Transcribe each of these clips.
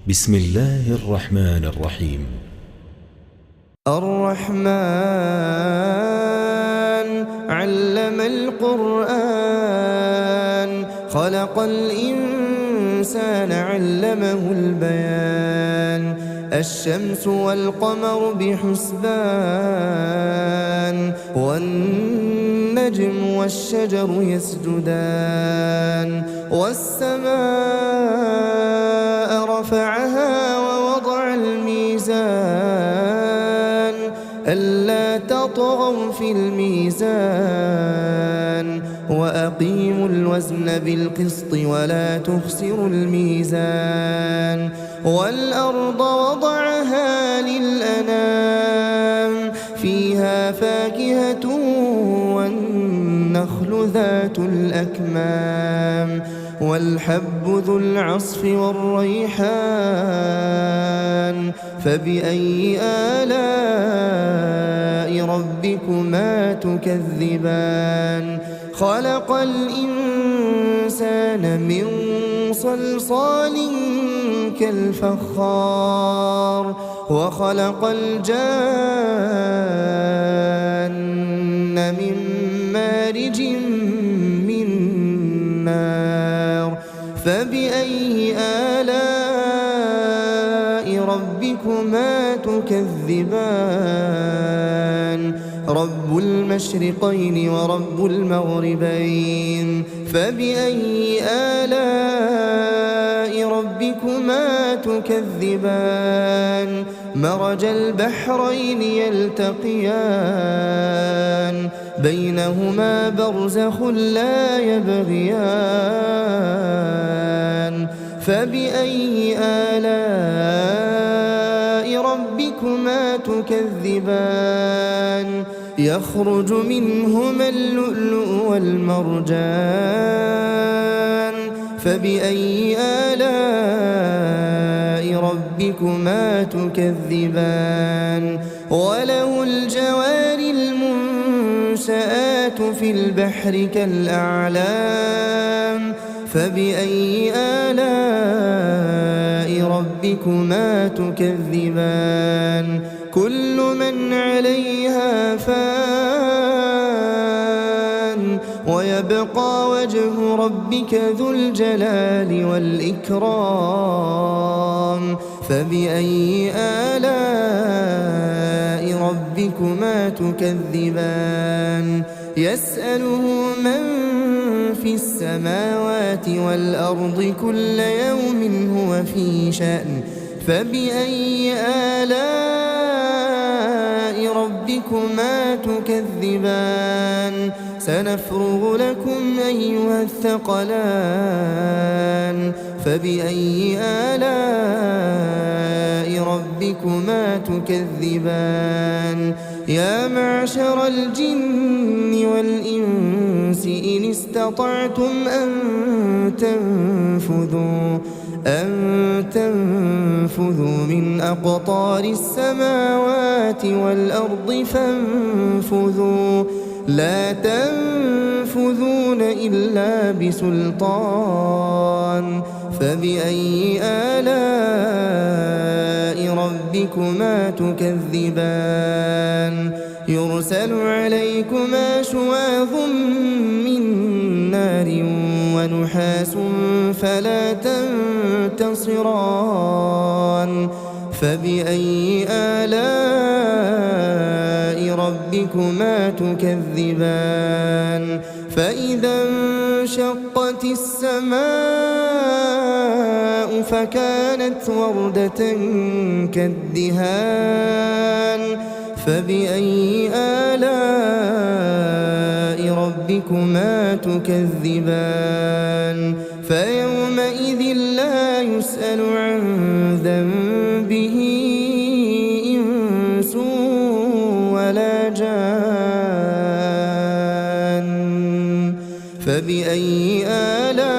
بسم الله الرحمن الرحيم. الرحمن علم القرآن خلق الإنسان علمه البيان الشمس والقمر بحسبان والنجم والشجر يسجدان والسماء رفعها ووضع الميزان ألا تطغوا في الميزان وأقيموا الوزن بالقسط ولا تخسروا الميزان والأرض وضعها للأنام فيها فاكهة والنخل ذات الأكمام والحب ذو العصف والريحان فبأي آلاء ربكما تكذبان خلق الإنسان من صلصال كالفخار وخلق الجان من مارج من نار فبأي آلاء ربكما تكذبان رب المشرقين ورب المغربين فبأي آلاء ربكما تكذبان مرج البحرين يلتقيان بينهما برزخ لا يبغيان فبأي آلاء ربكما تكذبان يخرج منهما اللؤلؤ والمرجان فبأي آلاء ربكما تكذبان وله الجوار المنشآت في البحر كالأعلام فبأي آلاء ربكما تكذبان كل من عليها فان ويبقى وجه ربك ذو الجلال والإكرام فبأي آلاء ربكما تكذبان يسأله من في السماوات والأرض كل يوم هو في شأن فبأي آلاء ربكما تكذبان سنفرغ لكم أيها الثقلان فبأي آلاء ربكما تكذبان يا معشر الجن والإنس إن استطعتم أن تنفذوا من أقطار السماوات والأرض فانفذوا لا تنفذون إلا بسلطان فبأي آلاء ربكما تكذبان يرسل عليكما شواظ من نار ونحاس فلا تنتصران فبأي آلاء ربكما تكذبان فإذا انشقت السماء فكانت وردة كالدهان فبأي آلاء ربكما تكذبان فيومئذ لا يسأل عن ذنبه إنس ولا جان فبأي آلاء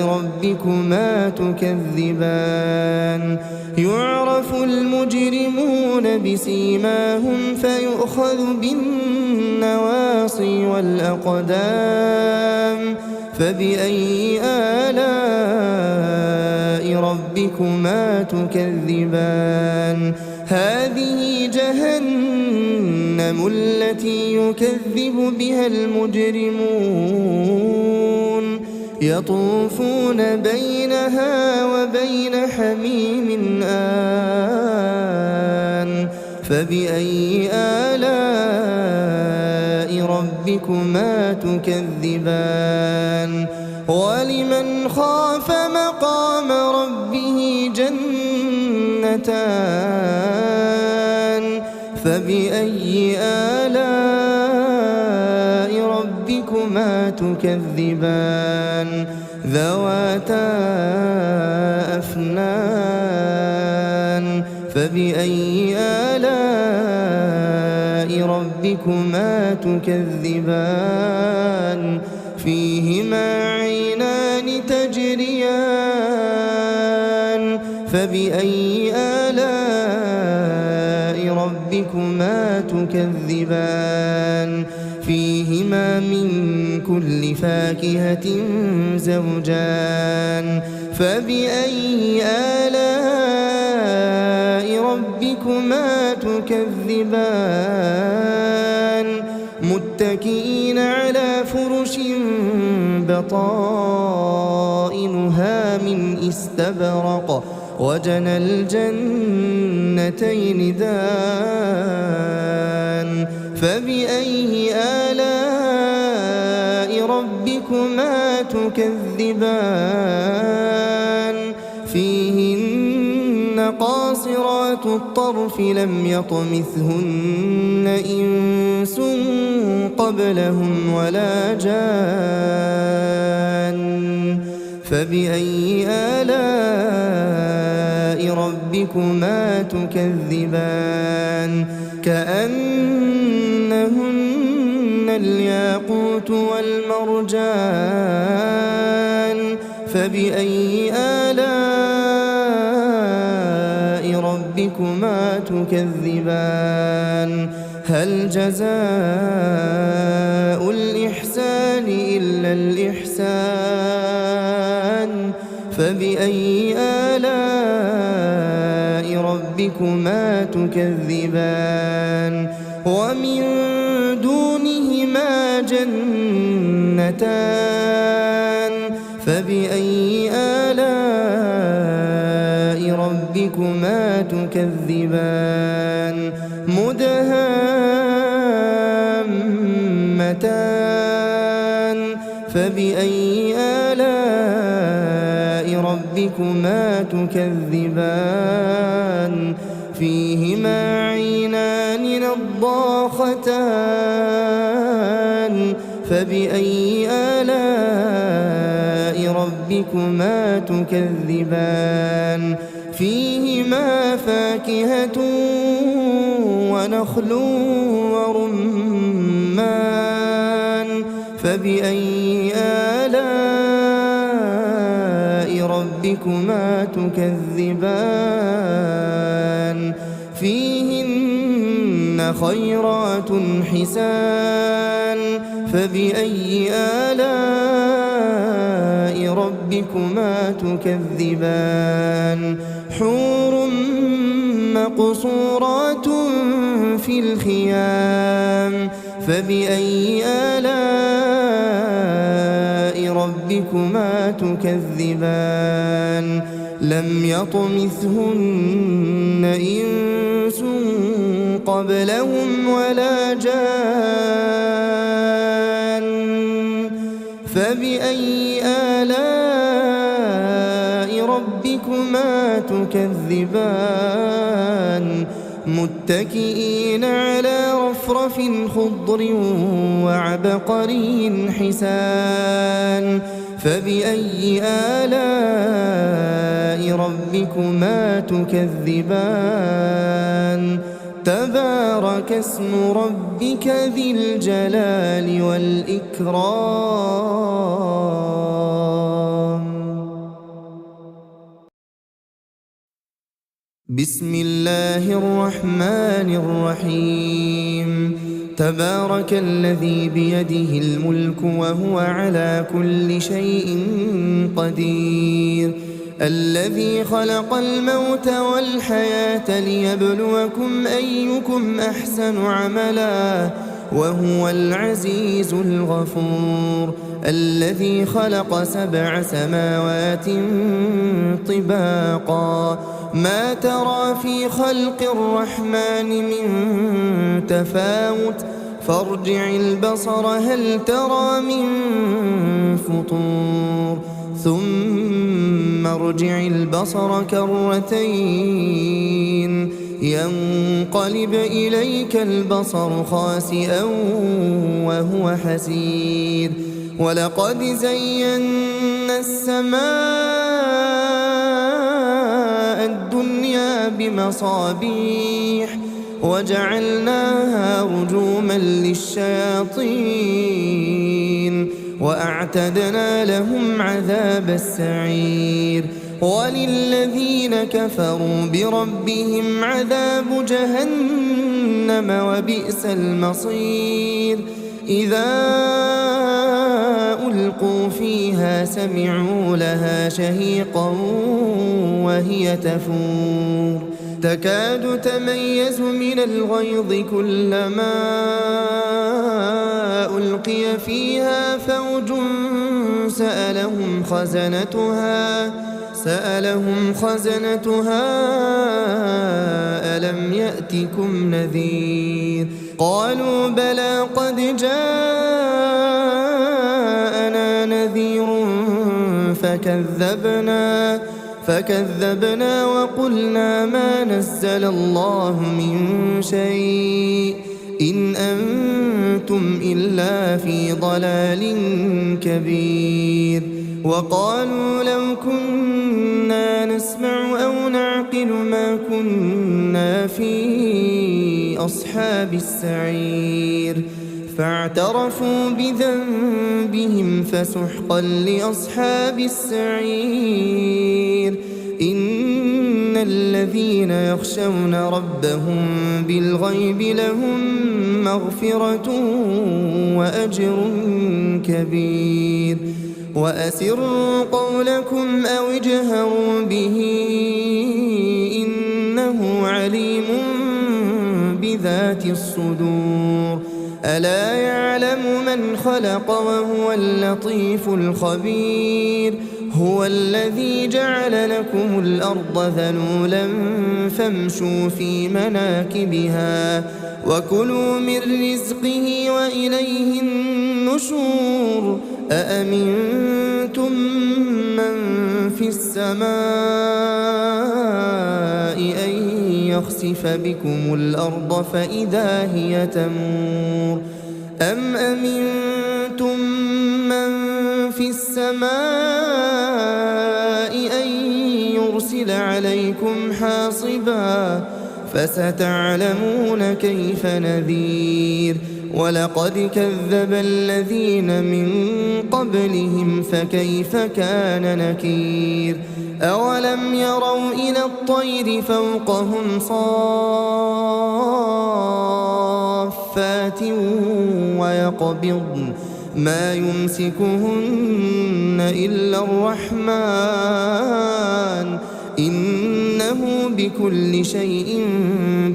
ربكما تكذبان يعرف المجرمون بسيماهم فيؤخذ بالنواصي والأقدام فبأي آلاء ربكما تكذبان هذه جهنم التي يكذب بها المجرمون يطوفون بينها وبين حميم آن فبأي آلاء ربكما تكذبان ولمن خاف مقام ربه جنتان فبأي آلاء ربكما تكذبان ذواتا أفنان فبأي آلاء ربكما تكذبان فيهما عينان تجريان فبأي آلاء ربكما تكذبان فيهما من كل فاكهة زوجان فبأي آلاء ربكما تكذبان متكئين على فرش بطائنها من استبرق وجنى الجنتين دان فبأي آلاء ربكما تكذبان فيهن قاصرات الطرف لم يطمثهن إنس قبلهم ولا جان فبأي آلاء ربكما تكذبان كأنهن الياقوت والمرجان فبأي آلاء ربكما تكذبان هل جزاء الإحسان إلا الإحسان فبأي آلاء ربكما تكذبان ومن دونهما جنتان فبأي آلاء ربكما تكذبان مدهامتان فبأي آلاء ربكما تكذبان فيهما عينان نضاختان فبأي آلاء ربكما تكذبان فيهما فاكهة ونخل ورمان فبأي آلاء ربكما تكذبان فيهن خيرات حسان فبأي آلاء ربكما تكذبان حور مقصورات في الخيام فبأي آلاء ربكما تكذبان لم يطمثهن إنس قبلهم ولا جان فبأي آلاء ربكما تكذبان متكئين على رفرف خضر وعبقري حسان فبأي آلاء ربكما تكذبان تبارك اسم ربك ذي الجلال والإكرام بسم الله الرحمن الرحيم تبارك الذي بيده الملك وهو على كل شيء قدير الذي خلق الموت والحياة ليبلوكم أيكم أحسن عملا وهو العزيز الغفور الذي خلق 7 سماوات طباقا ما ترى في خلق الرحمن من تفاوت فارجع البصر هل ترى من فطور ثم ارجع البصر كرتين ينقلب إليك البصر خاسئا وهو حسير ولقد زينا السماء الدنيا بمصابيح وجعلناها رجوما للشياطين وأعتدنا لهم عذاب السعير وللذين كفروا بربهم عذاب جهنم وبئس المصير إذا ألقوا فيها سمعوا لها شهيقا وهي تفور تكاد تميز من الغيظ كلما ألقي فيها فوج سألهم خزنتها ألم يأتكم نذير قالوا بلى قد جاءنا نذير فكذبنا وقلنا ما نزل الله من شيء إن أنتم إلا في ضلال كبير وقالوا لو كنا نسمع أو نعقل ما كنا في أصحاب السعير فاعترفوا بذنبهم فسحقا لأصحاب السعير إن الذين يخشون ربهم بالغيب لهم مغفرة وأجر كبير وأسروا قولكم أو اجهروا به إنه عليم بذات الصدور ألا يعلم من خلق وهو اللطيف الخبير هو الذي جعل لكم الأرض ذلولا فامشوا في مناكبها وكلوا من رزقه وإليه النشور أأمنتم من في السماء أن يخسف بكم الأرض فإذا هي تمور أم أمنتم من في السماء أن يرسل عليكم حاصبا فستعلمون كيف نذير ولقد كذب الذين من قبلهم فكيف كان نكير أولم يروا إلى الطير فوقهم صافات ويقبضن ما يمسكهن إلا الرحمن إنه بكل شيء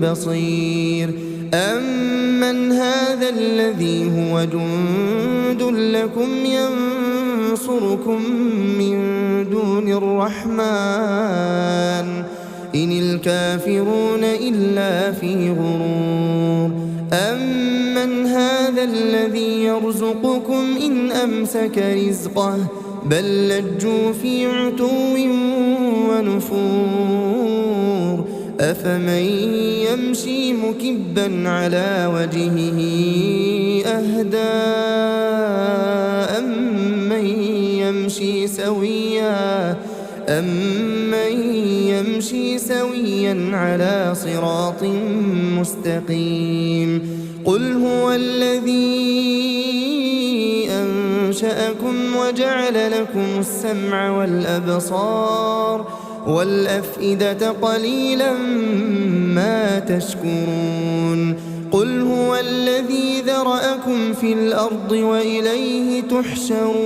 بصير أمن هذا الذي هو جند لكم ينصركم من دون الرحمن إن الكافرون إلا في غرور أمن هذا الذي يرزقكم إن أمسك رزقه بل لجوا في عتو ونفور أفمن يمشي مكبا على وجهه أهدى أمن يمشي سويا على صراط مستقيم قل هو الذي أنشأكم وجعل لكم السمع والأبصار والأفئدة قليلا ما تشكرون قل هو الذي ذرأكم في الأرض وإليه تحشرون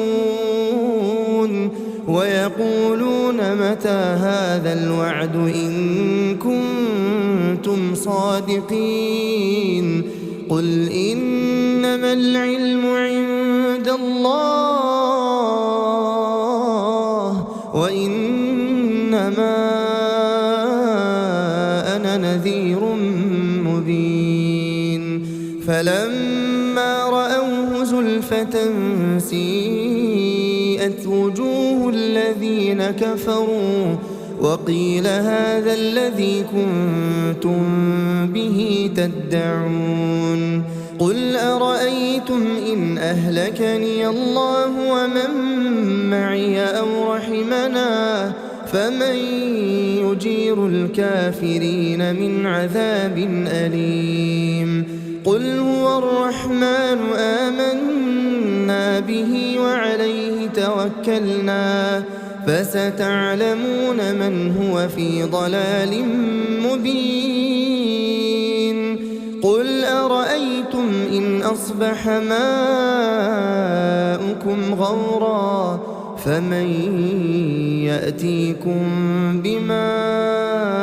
ويقولون متى هذا الوعد إن كنتم صادقين قل إنما العلم عند الله وإنما أنا نذير مبين فلما رأوه زلفة سيئت وجوه الذين كفروا وقيل هذا الذي كنتم به تدعون قل أرأيتم إن أهلكني الله ومن معي أو رحمنا فمن يجير الكافرين من عذاب أليم قل هو الرحمن آمنا به وعليه توكلنا فستعلمون من هو في ضلال مبين قل أرأيتم إن أصبح ماؤكم غورا فمن يأتيكم بماء